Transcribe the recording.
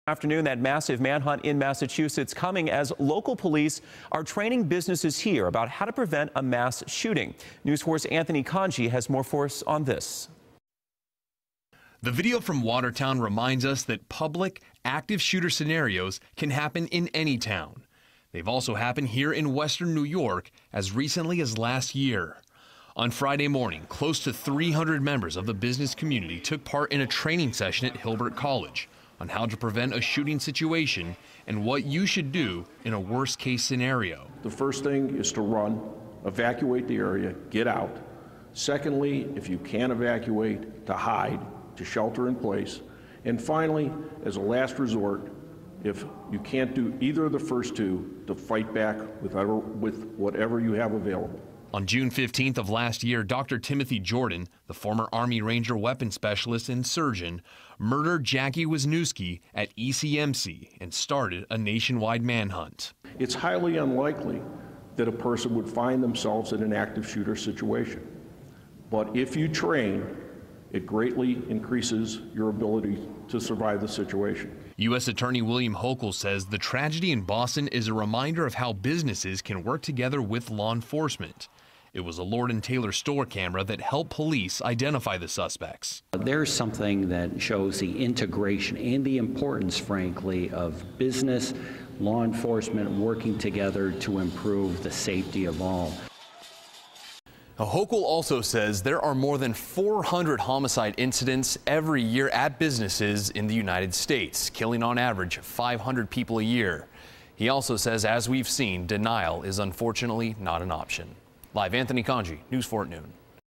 Afternoon, that massive manhunt in Massachusetts coming as local police are training businesses here about how to prevent a mass shooting. News 4's Anthony Conji has more for us on this. The video from Watertown reminds us that public, active shooter scenarios can happen in any town. They've also happened here in Western New York as recently as last year. On Friday morning, close to 300 members of the business community took part in a training session at Hilbert College on how to prevent a shooting situation and what you should do in a worst-case scenario. The first thing is to run, evacuate the area, get out. Secondly, if you can't evacuate, to hide, to shelter in place. And finally, as a last resort, if you can't do either of the first two, to fight back with whatever you have available. On June 15th of last year, Dr. Timothy Jordan, the former Army Ranger weapons specialist and surgeon, murdered Jackie Wisniewski at ECMC and started a nationwide manhunt. It's highly unlikely that a person would find themselves in an active shooter situation. But if you train, it greatly increases your ability to survive the situation. U.S. Attorney William Hochul says the tragedy in Boston is a reminder of how businesses can work together with law enforcement. It was a Lord & Taylor store camera that helped police identify the suspects. There's something that shows the integration and the importance, frankly, of business, law enforcement working together to improve the safety of all. Hochul also says there are more than 400 homicide incidents every year at businesses in the United States, killing on average 500 people a year. He also says, as we've seen, denial is unfortunately not an option. Live, Anthony Conji, News 4 at noon.